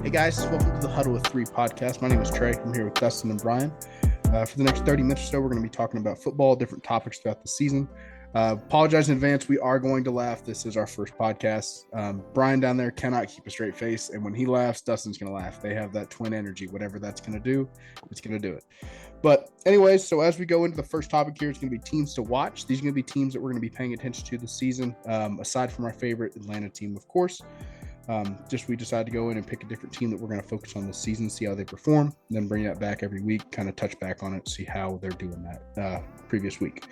Hey guys, welcome to the Huddle with Three podcast. My name is Trey. I'm here with Dustin and Brian. For the next 30 minutes or so, we're going to be talking about football, different topics throughout the season. Apologize in advance. We are going to laugh. This is our first podcast. Brian down there cannot keep a straight face. And when he laughs, Dustin's going to laugh. They have that twin energy. Whatever that's going to do, it's going to do it. But anyways, so as we go into the first topic here, it's going to be teams to watch. These are going to be teams that we're going to be paying attention to this season, aside from our favorite Atlanta team, of course. We decided to go in and pick a different team that we're going to focus on this season, see how they perform, then bring that back every week, kind of touch back on it, see how they're doing that previous week.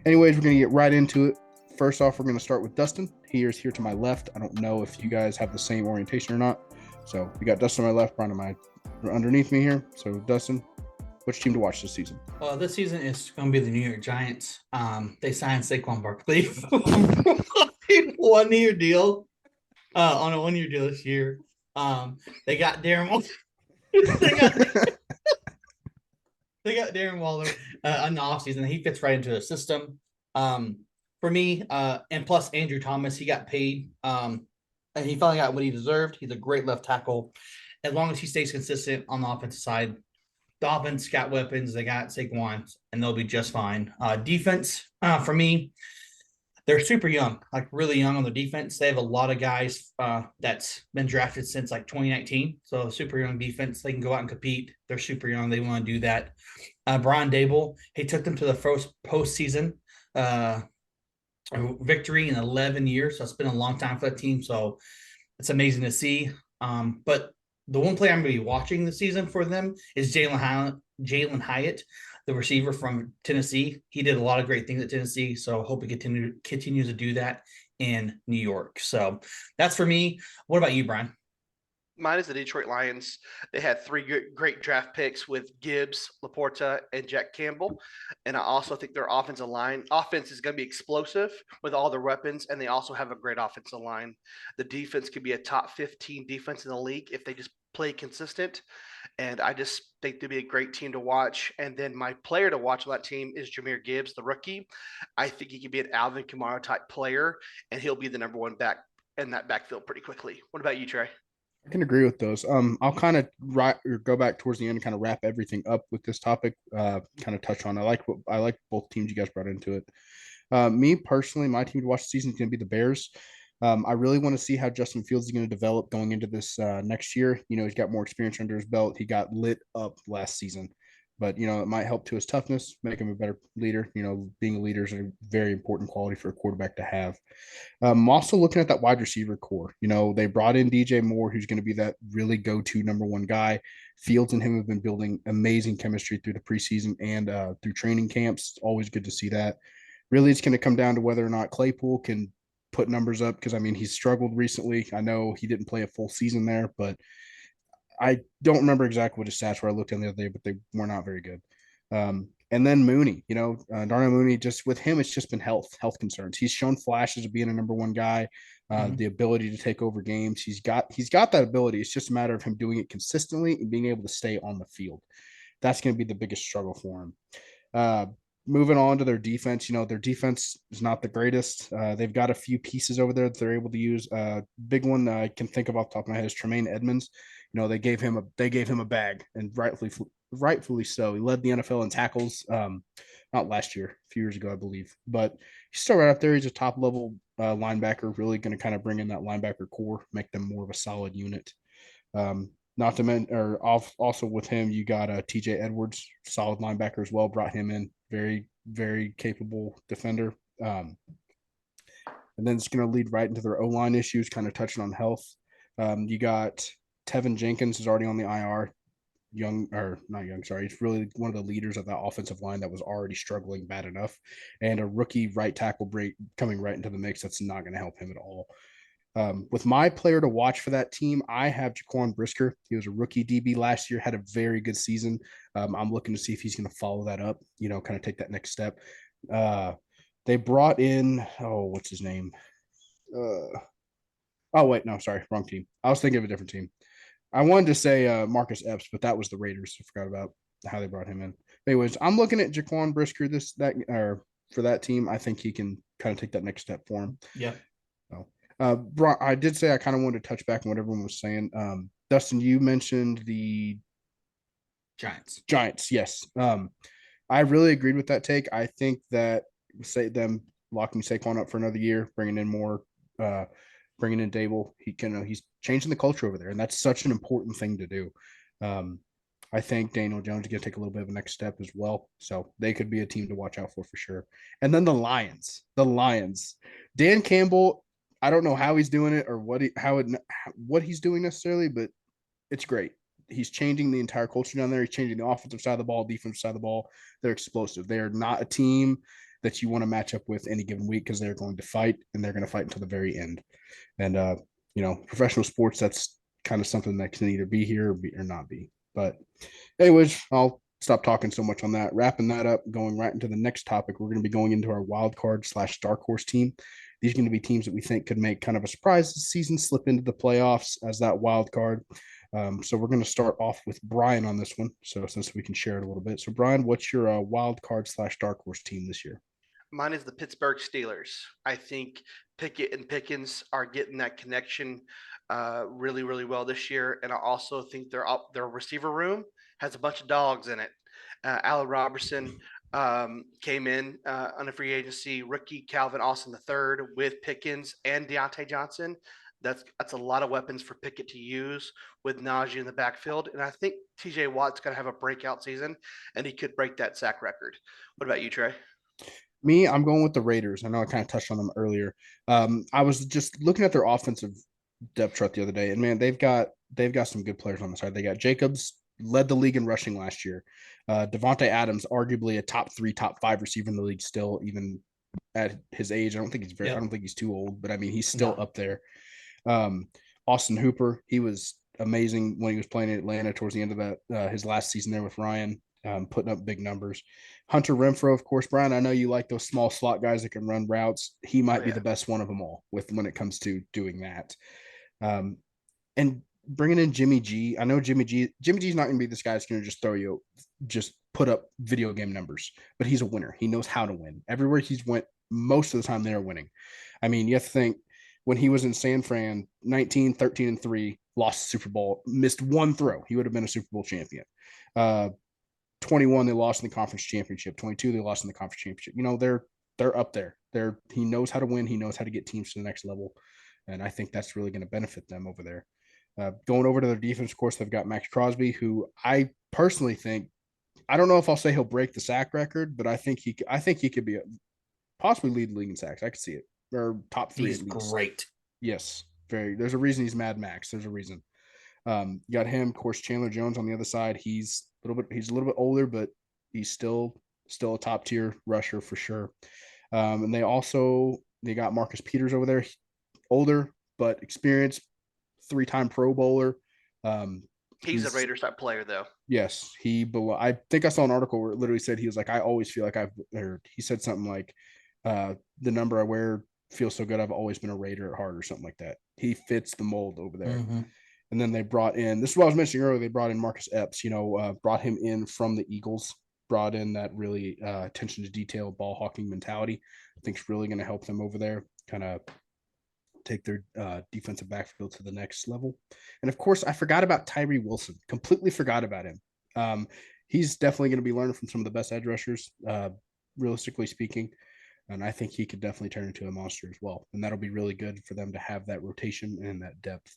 Anyways, we're going to get right into it. First off, we're going to start with Dustin. He is here to my left. I don't know if you guys have the same orientation or not. So we got Dustin on my left, Brian on my underneath me here. So Dustin, which team to watch this season? Well, this season is going to be the New York Giants. They signed Saquon Barkley one-year deal. On a one-year deal this year. They got Darren Waller. they got Darren Waller in the offseason. He fits right into the system. For me, and plus Andrew Thomas, he got paid. And he finally got what he deserved. He's a great left tackle. As long as he stays consistent on the offensive side, the offense got weapons. They got Saquon, and they'll be just fine. Defense, for me, they're super young, like really young on the defense. They have a lot of guys that's been drafted since like 2019. So super young defense. They can go out and compete. They're super young. They want to do that. Brian Dable, he took them to the first postseason victory in 11 years. So it's been a long time for that team. So it's amazing to see. But the one player I'm going to be watching this season for them is Jalen Hyatt, the receiver from Tennessee. He did a lot of great things at Tennessee, so I hope he continues to do that in New York. So that's for me. What about you, Brian? Mine is the Detroit Lions. They had three great draft picks with Gibbs, Laporta, and Jack Campbell. And I also think their offense is going to be explosive with all their weapons, and they also have a great offensive line. The defense could be a top 15 defense in the league if they just play consistent. And I just think they'd be a great team to watch. And then my player to watch on that team is Jahmyr Gibbs, the rookie. I think he could be an Alvin Kamara type player, and he'll be the number one back in that backfield pretty quickly. What about you, Trey? I can agree with those. I'll kind of go back towards the end and kind of wrap everything up with this topic. Kind of touch on. I like both teams you guys brought into it. Me personally, my team to watch the season is going to be the Bears. I really want to see how Justin Fields is going to develop going into this next year. You know, he's got more experience under his belt. He got lit up last season, but you know, it might help to his toughness, make him a better leader. You know, being a leader is a very important quality for a quarterback to have. I'm also looking at that wide receiver core. You know, they brought in DJ Moore, who's going to be that really go-to number one guy. Fields and him have been building amazing chemistry through the preseason and through training camps. It's always good to see that. Really, it's going to come down to whether or not Claypool can put numbers up, because I mean, he's struggled recently. I know he didn't play a full season there, but I don't remember exactly what his stats were. I looked in the other day, but they were not very good. And then Mooney, you know, Darnell Mooney, just with him, it's just been health concerns. He's shown flashes of being a number one guy, the ability to take over games. He's got that ability. It's just a matter of him doing it consistently and being able to stay on the field. That's going to be the biggest struggle for him. Moving on to their defense, you know, their defense is not the greatest. They've got a few pieces over there that they're able to use. Big one I can think of off the top of my head is Tremaine Edmonds. You know, they gave him a bag, and rightfully so. He led the NFL in tackles, not last year, a few years ago, I believe, but he's still right up there. He's a top level linebacker, really going to kind of bring in that linebacker core, make them more of a solid unit. Not to mention, or also with him, you got TJ Edwards, solid linebacker as well. Brought him in, very, very capable defender. And then it's going to lead right into their O-line issues, kind of touching on health. You got Tevin Jenkins is already on the IR. He's really one of the leaders of that offensive line that was already struggling bad enough. And a rookie right tackle break coming right into the mix, that's not going to help him at all. With my player to watch for that team, I have Jaquan Brisker. He was a rookie DB last year, had a very good season. I'm looking to see if he's going to follow that up, you know, kind of take that next step. They brought in, what's his name? Wrong team. I was thinking of a different team. I wanted to say Marcus Epps, but that was the Raiders. I forgot about how they brought him in. Anyways, I'm looking at Jaquan Brisker for that team. I think he can kind of take that next step for him. Yeah. So I did say I kind of wanted to touch back on what everyone was saying. Dustin, you mentioned the Giants. Giants. Yes. I really agreed with that take. I think that say them locking Saquon up for another year, bringing in more, uh, bringing in Dable, he's changing the culture over there, and that's such an important thing to do. Um, I think Daniel Jones is going to take a little bit of a next step as well, so they could be a team to watch out for sure. And then the Lions, Dan Campbell. I don't know how he's doing it or what he's doing necessarily, but it's great. He's changing the entire culture down there. He's changing the offensive side of the ball, defensive side of the ball. They're explosive. They're not a team that you want to match up with any given week because they're going to fight and they're going to fight until the very end. And professional sports, that's kind of something that can either be here or not be. But anyways, I'll stop talking so much on that. Wrapping that up, going right into the next topic, we're going to be going into our wild card / dark horse team. These are going to be teams that we think could make kind of a surprise this season, slip into the playoffs as that wild card. So we're going to start off with Brian on this one. So since we can share it a little bit. So Brian, what's your wild card / dark horse team this year? Mine is the Pittsburgh Steelers. I think Pickett and Pickens are getting that connection really, really well this year. And I also think their receiver room has a bunch of dogs in it. Allen Robertson came in on a free agency, rookie Calvin Austin III with Pickens and Deontay Johnson. That's a lot of weapons for Pickett to use with Najee in the backfield. And I think TJ Watt's going to have a breakout season, and he could break that sack record. What about you, Trey? Me, I'm going with the Raiders. I know I kind of touched on them earlier. I was just looking at their offensive depth chart the other day, and man, they've got some good players on the side. They got Jacobs, led the league in rushing last year. Devontae Adams, arguably a top 3, top 5 receiver in the league, still even at his age. I don't think he's too old, but I mean he's still up there. Um, Austin Hooper, he was amazing when he was playing in Atlanta towards the end of that his last season there with Ryan, putting up big numbers. Hunter Renfro, of course, Brian. I know you like those small slot guys that can run routes. He might be the best one of them all with when it comes to doing that. And bringing in Jimmy G. I know Jimmy G's not going to be this guy that's going to just put up video game numbers, but he's a winner. He knows how to win. Everywhere he's went, most of the time they're winning. I mean, you have to think when he was in San Fran, 19, 13, and 3, lost the Super Bowl, missed one throw. He would have been a Super Bowl champion. 21, they lost in the conference championship. 22, they lost in the conference championship. They're up there. He knows how to win. He knows how to get teams to the next level. And I think that's really going to benefit them over there. Going over to their defense, of course, they've got Max Crosby, who I personally think, I don't know if I'll say he'll break the sack record, but I think he could be possibly lead the league in sacks. I could see it, or top 3 He's at least. Great. Yes, there's a reason he's Mad Max. There's a reason. You got him, of course, Chandler Jones on the other side. He's a little bit older, but he's still a top tier rusher for sure. And they got Marcus Peters over there, older but experienced, 3-time Pro Bowler. He's a Raiders type player, though. Yes, I think I saw an article where it literally said he was like, I always feel like he said something like, the number I wear feels so good. I've always been a Raider at heart or something like that. He fits the mold over there. Mm-hmm. And then they brought in, this is what I was mentioning earlier, they brought in Marcus Epps, brought him in from the Eagles, brought in that really attention to detail ball hawking mentality. I think it's really going to help them over there, kind of take their defensive backfield to the next level. And of course, I forgot about Tyree Wilson, completely forgot about him. He's definitely going to be learning from some of the best edge rushers, realistically speaking. And I think he could definitely turn into a monster as well. And that'll be really good for them to have that rotation and that depth.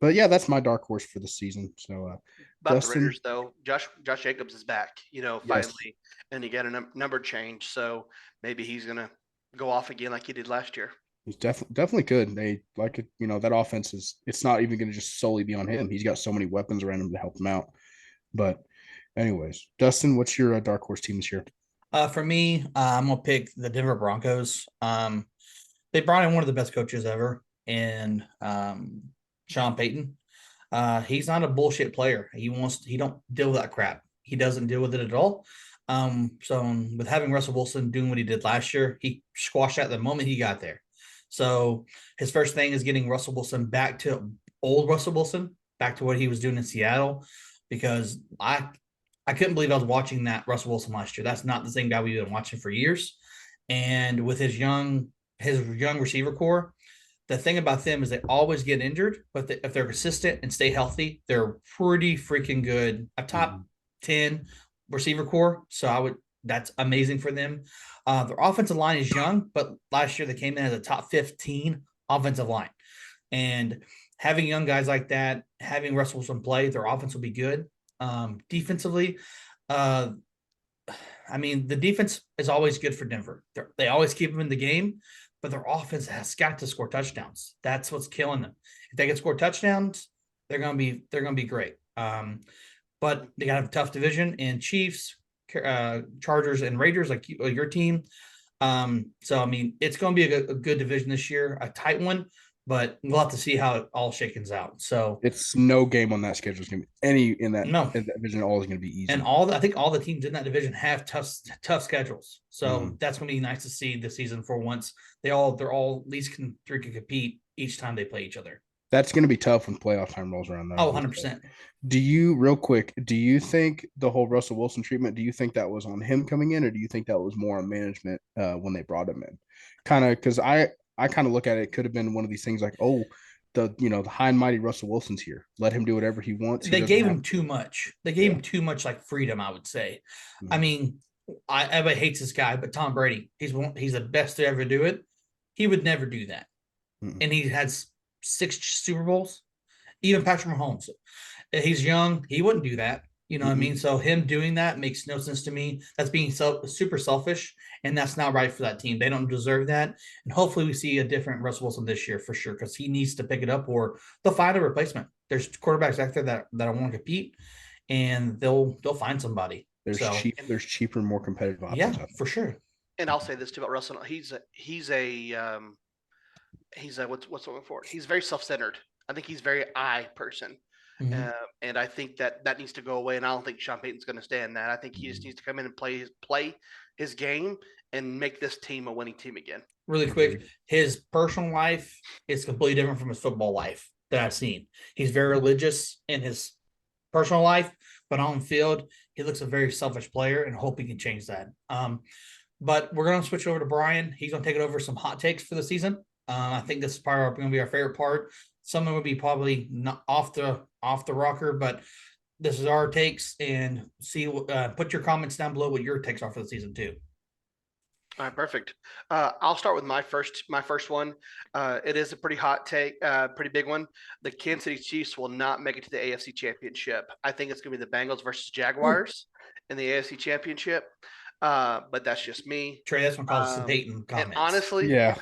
But yeah, that's my dark horse for the season. So about Dustin, the Raiders, though, Josh Jacobs is back, finally, yes. And he got a number change. So maybe he's going to go off again like he did last year. He's definitely good. They like it, that offense it's not even going to just solely be on him. He's got so many weapons around him to help him out. But anyways, Dustin, what's your dark horse team this year? For me, I'm gonna pick the Denver Broncos. They brought in one of the best coaches ever in Sean Payton. He's not a bullshit player. He don't deal with that crap. He doesn't deal with it at all. So with having Russell Wilson doing what he did last year, he squashed that the moment he got there. So his first thing is getting Russell Wilson back to old Russell Wilson, back to what he was doing in Seattle, because I couldn't believe I was watching that Russell Wilson last year. That's not the same guy we've been watching for years. And with his young receiver core, the thing about them is they always get injured, but if they're consistent and stay healthy, they're pretty freaking good. A top 10 receiver core. So that's amazing for them. Their offensive line is young, but last year they came in as a top 15 offensive line. And having young guys like that, having Russell Wilson play, their offense will be good. Defensively, the defense is always good for Denver. They always keep them in the game, but their offense has got to score touchdowns. That's what's killing them. If they can score touchdowns, they're gonna be great. But they gotta have a tough division in Chiefs, Chargers, and Raiders, like your team. So it's gonna be a good division this year, a tight one, but we'll have to see how it all shakens out. So it's no game on that schedule is going to be any in that division. All is going to be easy. And I think all the teams in that division have tough schedules. So that's going to be nice to see this season for once. They're all at least can compete each time they play each other. That's going to be tough when playoff time rolls around, though. Oh, 100%. Do you think the whole Russell Wilson treatment, do you think that was on him coming in, or do you think that was more on management when they brought him in? Kind of, because I kind of look at it, it could have been one of these things like, oh, the high and mighty Russell Wilson's here. Let him do whatever he wants. They gave him too much. They gave him too much like freedom, I would say. Everybody hates this guy, but Tom Brady, he's the best to ever do it. He would never do that. And he has 6 Super Bowls. Even Patrick Mahomes, he's young. He wouldn't do that. You know what I mean? So him doing that makes no sense to me. That's being super selfish, and that's not right for that team. They don't deserve that. And hopefully we see a different Russell Wilson this year for sure, because he needs to pick it up, or they'll find a replacement. There's quarterbacks out there that want to compete, and they'll find somebody. There's cheaper, more competitive options. Yeah, for sure. And I'll say this too about Russell. He's what's looking for? He's very self-centered. I think he's very I person. And I think that needs to go away. And I don't think Sean Payton's going to stand that. I think he just needs to come in and play his game and make this team a winning team again. Really quick, his personal life is completely different from his football life that I've seen. He's very religious in his personal life, but on the field, he looks a very selfish player, and hope he can change that. But we're going to switch over to Brian. He's going to take it over some hot takes for the season. I think this is probably going to be our favorite part. Some of it will be probably not off the rocker, but this is our takes, and put your comments down below what your takes are for the season too. All right, perfect. I'll start with my first one. It is a pretty hot take, pretty big one. The Kansas City Chiefs will not make it to the AFC Championship. I think it's going to be the Bengals versus Jaguars in the AFC Championship. But that's just me. Trey, that's one called Peyton comments. And honestly, yeah.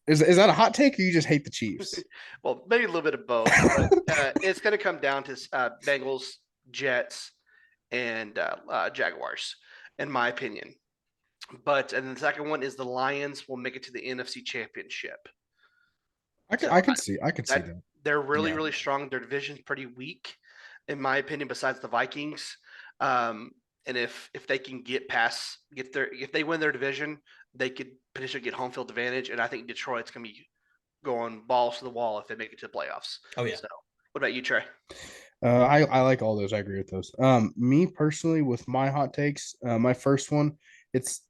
Is that a hot take, or you just hate the Chiefs? Well, maybe a little bit of both. But, it's going to come down to Bengals, Jets, and Jaguars, in my opinion. And the second one is the Lions will make it to the NFC Championship. I could see that. They're really, really strong. Their division's pretty weak, in my opinion, besides the Vikings. And if they can if they win their division, they could potentially get home field advantage. And I think Detroit's going to be going balls to the wall if they make it to the playoffs. Oh yeah. So, what about you, Trey? I like all those. I agree with those. Me personally, with my hot takes, my first one, it's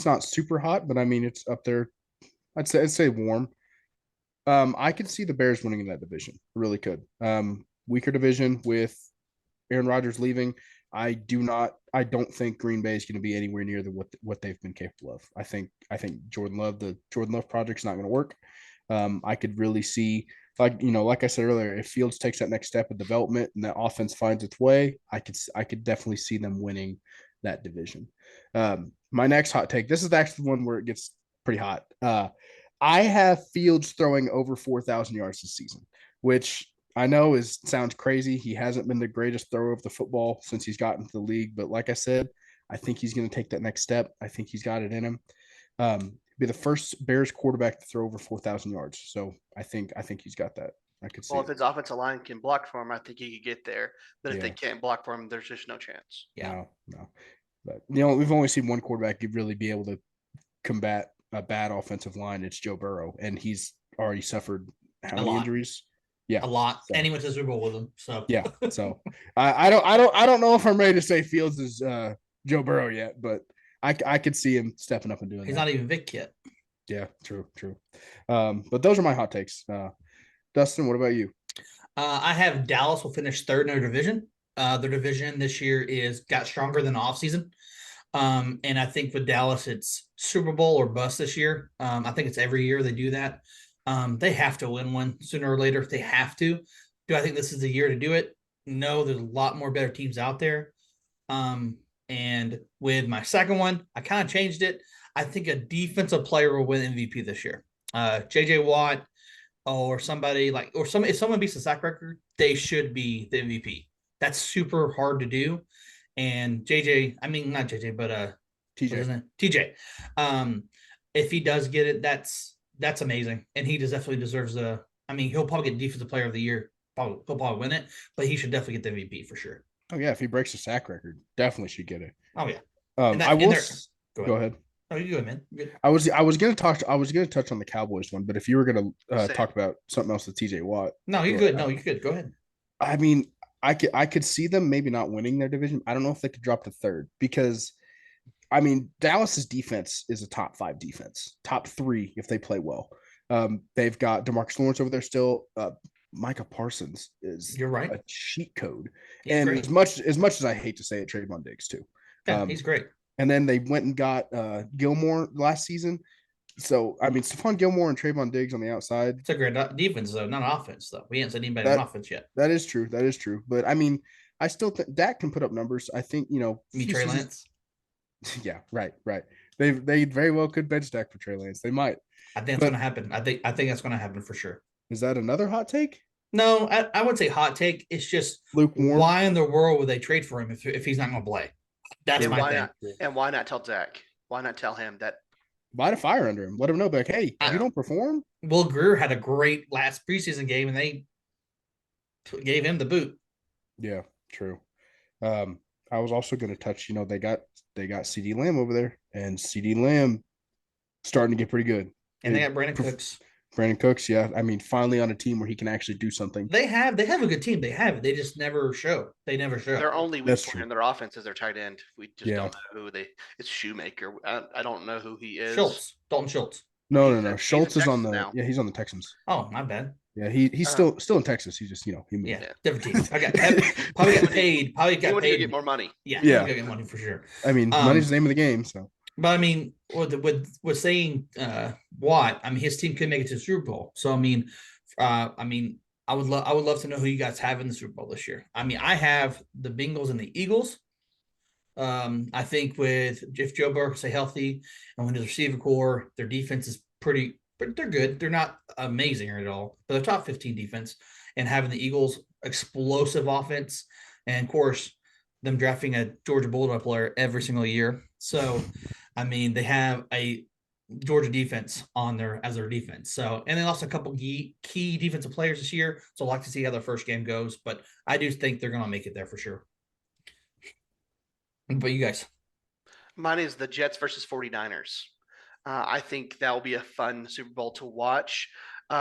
not super hot, but it's up there. I'd say warm. I could see the Bears winning in that division. Really could. Weaker division with Aaron Rodgers leaving. I don't think Green Bay is going to be anywhere near what they've been capable of. I think the Jordan Love project's not going to work. I could really see, like I said earlier, if Fields takes that next step of development and that offense finds its way, I could definitely see them winning that division. My next hot take, this is actually the one where it gets pretty hot. I have Fields throwing over 4,000 yards this season, which I know sounds crazy. He hasn't been the greatest thrower of the football since he's gotten to the league. But like I said, I think he's going to take that next step. I think he's got it in him. Be the first Bears quarterback to throw over 4,000 yards. So I think he's got that. I could see. Well, if his offensive line can block for him, I think he could get there. But if they can't block for him, there's just no chance. Yeah. No. But we've only seen one quarterback really be able to combat a bad offensive line. It's Joe Burrow, and he's already suffered how many injuries? Yeah, a lot. So, and he went to the Super Bowl with them. So yeah. So I don't know if I'm ready to say Fields is Joe Burrow yet, but I could see him stepping up and doing. He's that. Not even Vic yet. Yeah, true, true. But those are my hot takes. Dustin, what about you? I have Dallas will finish third in their division. Their division this year is got stronger than the offseason. And I think with Dallas, it's Super Bowl or bust this year. I think it's every year they do that. They have to win one sooner or later. They have to. Do I think this is the year to do it? No, there's a lot more better teams out there. And with my second one, I kind of changed it. I think a defensive player will win MVP this year. JJ Watt or somebody like, or some, if someone beats the sack record, they should be the MVP. That's super hard to do. And JJ, I mean, not JJ, but TJ. TJ. If he does get it, that's amazing. And he definitely deserves the, I mean, he'll probably get defensive player of the year. He'll probably win it, but he should definitely get the MVP for sure. Oh yeah, if he breaks the sack record, definitely should get it. Oh yeah. I will go ahead. Oh, you go ahead, man. Good. I was gonna touch on the Cowboys one, but if you were gonna talk about something else with TJ Watt, No, you're good. No, you're good. Go ahead. I mean, I could see them maybe not winning their division. I don't know if they could drop to third because I mean Dallas's defense is a top 5 defense, top 3 if they play well. They've got DeMarcus Lawrence over there still. Micah Parsons is You're right. a cheat code, He's and great. as much as I hate to say it, Trayvon Diggs too. Yeah, he's great. And then they went and got Gilmore last season. So I mean, Stephon Gilmore and Trayvon Diggs on the outside. It's a great defense though, not offense though. We ain't said anybody That on offense yet. that is true. That is true. But I mean, I still think Dak can put up numbers. I think Me, Trey Lance. Yeah, right, right. They very well could bench Dak for Trey Lance. They might. I think it's gonna happen. I think that's gonna happen for sure. Is that another hot take? No, I wouldn't say hot take. It's just Lukewarm. why in the world would they trade for him if he's not gonna play? That's And my why thing. not? And why not tell Zach? Why not tell him that? Light a fire under him. Let him know, like, hey, I if you don't perform, Will Greer had a great last preseason game, and they gave him the boot. yeah, true. I was also going to touch. They got CD Lamb over there, and CD Lamb starting to get pretty good. And they got Brandon Cooks. Brandon Cooks, yeah. I mean, finally on a team where he can actually do something. They have a good team. They have it. They just never show. They never show. Their only weak That's point true. in their offense is their tight end. We just Yeah. don't know who they. It's Shoemaker. I don't know who he is. Dalton Schultz. No. He's in Schultz is on Texas the now. yeah. He's on the Texans. Oh, my bad. Yeah, he's still in Texas. He just he moved. Yeah, Yeah. different team. Probably got paid. Probably He got wanted to paid. get more money. Yeah, Yeah. get money for sure. I mean, money's the name of the game. So But I mean, with saying Watt, I mean his team could make it to the Super Bowl. So I mean, I would love to know who you guys have in the Super Bowl this year. I mean, I have the Bengals and the Eagles. I think if Joe Burrow stay healthy and when his receiver core, their defense is pretty, but they're good. They're not amazing at all, but they're top 15 defense. And having the Eagles explosive offense, and of course them drafting a Georgia Bulldog player every single year. So, I mean, they have a Georgia defense on as their defense. So, and then also a couple key defensive players this year. So, I'd like to see how their first game goes, but I do think they're going to make it there for sure. But you guys, Mine is the Jets versus 49ers. I think that will be a fun Super Bowl to watch. Do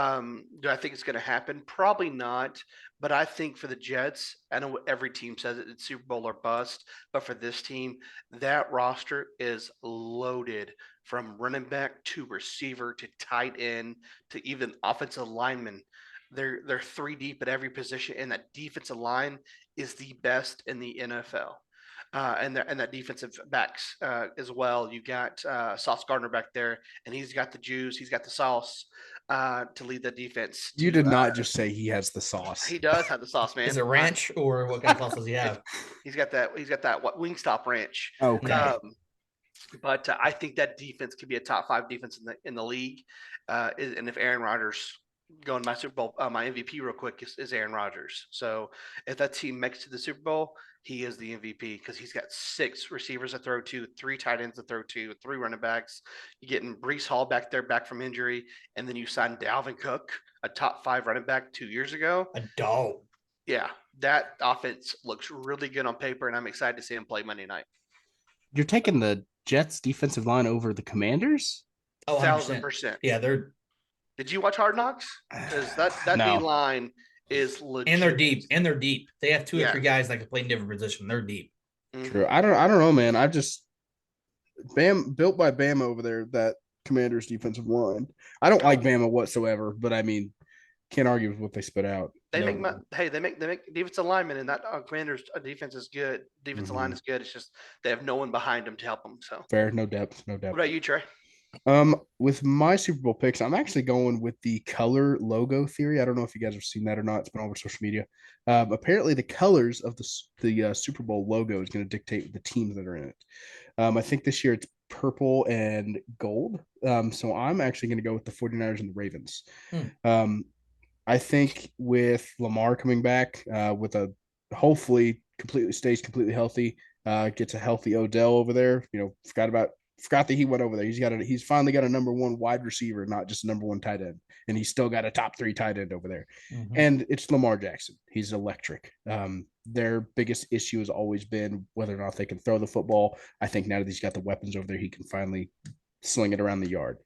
I think it's going to happen? Probably not. But I think for the Jets, I know every team says it's Super Bowl or bust. But for this team, that roster is loaded from running back to receiver to tight end to even offensive lineman. They're 3 deep at every position, and that defensive line is the best in the NFL. And that defensive backs as well. You got Sauce Gardner back there, and he's got the juice. He's got the sauce to lead the defense. you did not just say he has the sauce. He does have the sauce, man. is it ranch or what kind of sauce does he have? He's got that. He's got that Wingstop ranch. Okay. Yeah. But I think that defense could be a top 5 defense in the league. And if Aaron Rodgers going to my Super Bowl, my MVP real quick is Aaron Rodgers. So if that team makes it to the Super Bowl, he is the MVP because he's got 6 receivers to throw to, 3 tight ends to throw to, 3 running backs. You're getting Brees Hall back from injury, and then you signed Dalvin Cook, a top 5 running back 2 years ago. A dog. Yeah, that offense looks really good on paper, and I'm excited to see him play Monday night. You're taking the Jets defensive line over the Commanders? Oh, 100%. 1,000%. Yeah, they're Did you watch Hard Knocks? Because that No. D line is legit. and they're deep. They have 2 or Yeah. 3 guys that can play in different position. They're deep. Mhm. True. I don't know, man. I just built by Bama over there. That Commanders defensive line. I don't like Bama whatsoever, but I mean, can't argue with what they spit out. They No. make they make defensive linemen, and that Commanders defense is good. Defensive line Mhm. is good. It's just they have no one behind them to help them. So, Fair, no depth, no what depth. about you, Trey? With my Super Bowl picks, I'm actually going with the color logo theory. I don't know if you guys have seen that or not. It's been all over social media. Apparently, the colors of the Super Bowl logo is going to dictate the teams that are in it. I think this year it's purple and gold. So I'm actually going to go with the 49ers and the Ravens. Hmm. I think with Lamar coming back, with a hopefully stays completely healthy, gets a healthy Odell over there. Forgot that he went over there. He's finally got a number one wide receiver, not just a number one tight end, and he's still got a top 3 tight end over there. Mhm. And it's Lamar Jackson. He's electric. Their biggest issue has always been whether or not they can throw the football. I think now that he's got the weapons over there, he can finally sling it around the yard.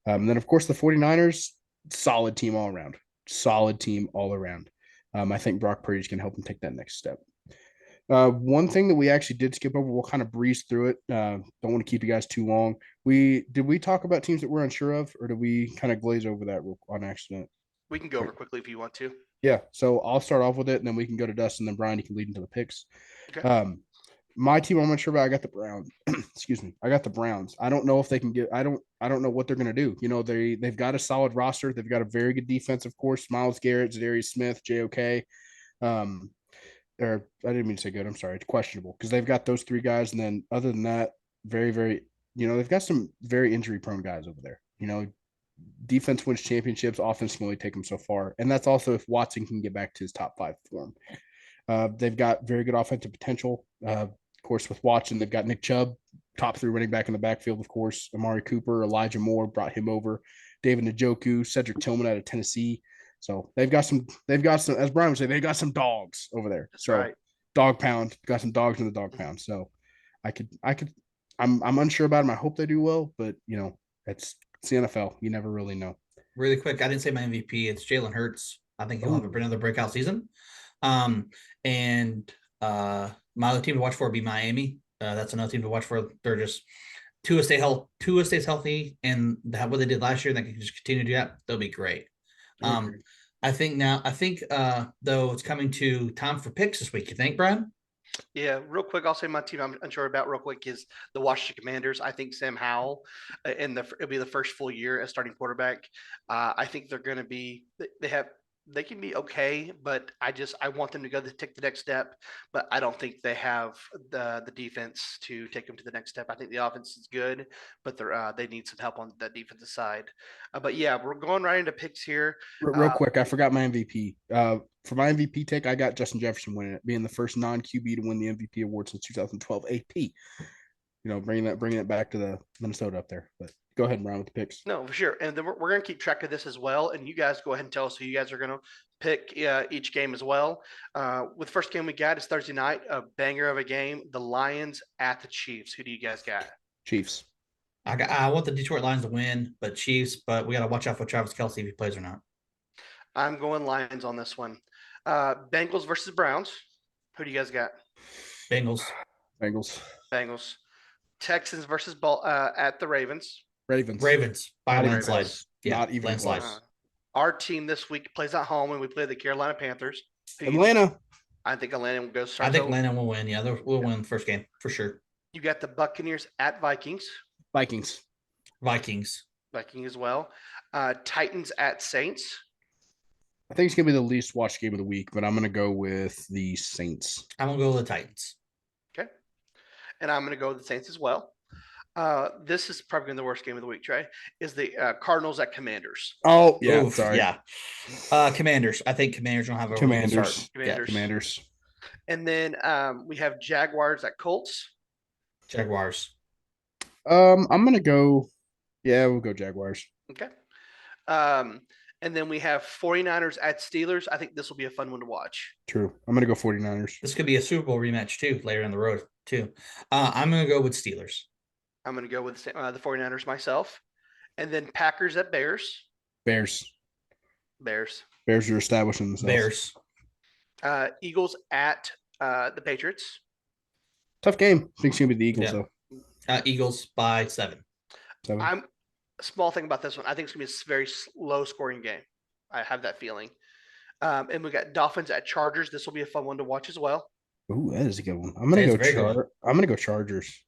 Then, of course, the 49ers, solid team all around. Solid team all around. I think Brock Purdy can help him take that next step. One thing that we actually did skip over, we'll kind of breeze through it. Don't want to keep you guys too long. Did we talk about teams that we're unsure of, or did we kind of glaze over that on accident? We can go over quickly if you want to. Yeah, so I'll start off with it, and then we can go to Dustin, and then Brian, you can lead into the picks. Okay. My team, I'm not sure about. I got the Browns. Excuse me. I got the Browns. I don't know if they can get. I don't know what they're going to do. They've got a solid roster. They've got a very good defense, of course. Myles Garrett, Zadarius Smith, JOK. Or I didn't mean to say good. I'm sorry. It's questionable because they've got those 3 guys, and then other than that, very, very. They've got some very injury prone guys over there. Defense wins championships. Offense can only take them so far, and that's also if Watson can get back to his top 5 form. They've got very good offensive potential. Of course, with Watson, they've got Nick Chubb, top 3 running back in the backfield, of course. Amari Cooper, Elijah Moore brought him over. David Njoku, Cedric Tillman out of Tennessee. So they've got some, as Brian would say, they've got some dogs over there. That's so right. Dog pound, got some dogs in the dog pound. So I'm unsure about them. I hope they do well, but it's the NFL. You never really know. Really quick, I didn't say my MVP. It's Jalen Hurts. I think he'll have another breakout season. And my other team to watch for would be Miami. That's another team to watch for. They're just Tua stays healthy, and that what they did last year, and they can just continue to do that. They'll be great. I think though it's coming to time for picks this week. You think, Brian? Yeah, real quick, I'll say my team I'm unsure about real quick is the Washington Commanders. I think Sam Howell, it'll be the first full year as starting quarterback. I think they're going to be they can be okay, but I want them to take the next step. But I don't think they have the defense to take them to the next step. I think the offense is good, but they need some help on the defensive side. But yeah, we're going right into picks here. Real quick, I forgot my MVP. For my MVP take, I got Justin Jefferson winning it, being the first non-QB to win the MVP award since 2012 AP. Bringing it back to the Minnesota up there. But go ahead, Brian, with the picks. No, for sure. And then we're going to keep track of this as well. And you guys go ahead and tell us who you guys are going to pick each game as well. With the first game we got is Thursday night, a banger of a game. The Lions at the Chiefs. Who do you guys got? Chiefs. I want the Detroit Lions to win, but Chiefs. But we got to watch out for Travis Kelce if he plays or not. I'm going Lions on this one. Bengals versus Browns. Who do you guys got? Bengals. Bengals. Texans versus at the Ravens. Ravens. By Not landslide. close. Yeah, Not even landslide. close. Our team this week plays at home, and we play the Carolina Panthers. Atlanta. I think Atlanta will go. I think Atlanta will win. Yeah, we'll win the first game for sure. You got the Buccaneers at Vikings. Vikings as well. Titans at Saints. I think it's gonna be the least watched game of the week, but I'm gonna go with the Saints. I'm gonna go with the Titans. Okay, and I'm gonna go with the Saints as well. This is probably the worst game of the week, Trey. Is the Cardinals at Commanders? Oh yeah, Oof, sorry. Yeah, Commanders. I think Commanders don't have a Commanders. Really good start. Commanders. Commanders. And then we have Jaguars at Colts. Jaguars. I'm gonna go. Yeah, we'll go Jaguars. Okay. And then we have 49ers at Steelers. I think this will be a fun one to watch. True. I'm gonna go 49ers. This could be a Super Bowl rematch too later in the road too. I'm gonna go with Steelers. I'm going to go with the 49ers myself. And then Packers at Bears. Bears. Bears. Bears are establishing themselves. Bears. Eagles at the Patriots. Tough game. I think it's gonna be the Eagles Yeah. though. Eagles by 7. 7. small thing about this one. I think it's gonna be a very low scoring game. I have that feeling. And we got Dolphins at Chargers. This will be a fun one to watch as well. Ooh, that is a good one. I'm gonna That is go a very good one. I'm gonna go Chargers.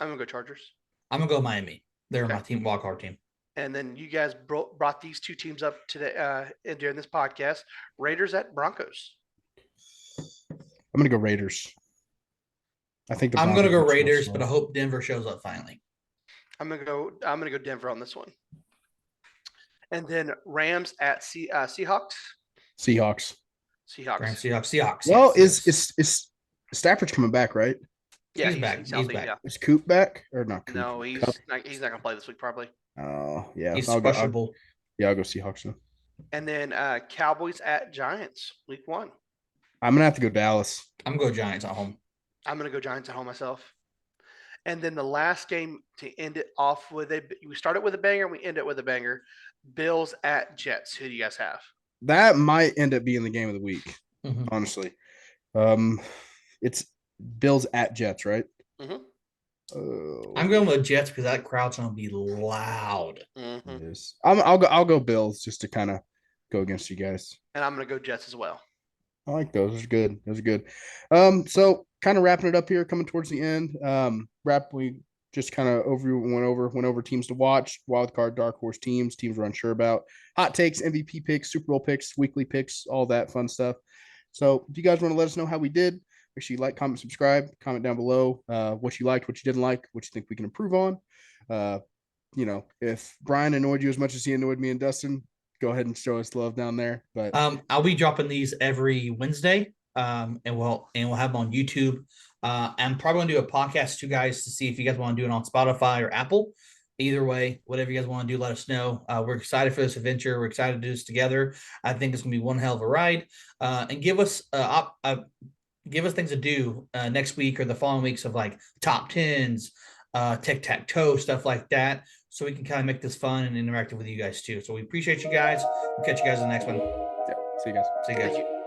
I'm gonna go Chargers. I'm gonna go Miami. They're Okay. my team, wild card team. And then you guys brought these two teams up today during this podcast. Raiders at Broncos. I'm gonna go Raiders. I think I'm gonna go Broncos are Raiders, slow. but I hope Denver shows up finally. I'm gonna go Denver on this one. And then Rams at Seahawks. Seahawks. Seahawks. Rams, Seahawks. Well, yes. is Stafford's coming back, right? Yeah, He's back. He's He's healthy, back. yeah. Is Coop back or not? Coop? No, he's Kupp? not gonna play this week probably. Oh, yeah. He's I'll questionable. I'll go Seahawks then. And then Cowboys at Giants, week 1. I'm gonna have to go Dallas. I'm gonna go Giants at home. I'm gonna go Giants at home myself. And then the last game to end it off with we started with a banger, we end it with a banger. Bills at Jets. Who do you guys have? That might end up being the game of the week, Mhm. honestly. It's Bills at Jets, right? Mhm. Oh, I'm going with Jets because that crowd's gonna be loud. Mhm. it is. I'll go Bills just to kind of go against you guys. And I'm gonna go Jets as well. I like those. Those are good. Those are good. So kind of wrapping it up here, coming towards the end. We just kind of went over teams to watch, wild card, dark horse teams we're unsure about, hot takes, MVP picks, Super Bowl picks, weekly picks, all that fun stuff. So if you guys want to let us know how we did, make sure you like, comment, subscribe, comment down below what you liked, what you didn't like, what you think we can improve on. If Brian annoyed you as much as he annoyed me and Dustin, go ahead and show us love down there. But I'll be dropping these every Wednesday. And we'll have them on YouTube. I'm probably gonna do a podcast to you guys to see if you guys want to do it on Spotify or Apple. Either way, whatever you guys want to do, let us know. We're excited for this adventure. We're excited to do this together. I think it's gonna be one hell of a ride. And give us things to do next week or the following weeks of like top tens, tic-tac-toe, stuff like that. So we can kind of make this fun and interactive with you guys too. So we appreciate you guys. We'll catch you guys in the next one. yeah, see you guys. See you guys. Thank you.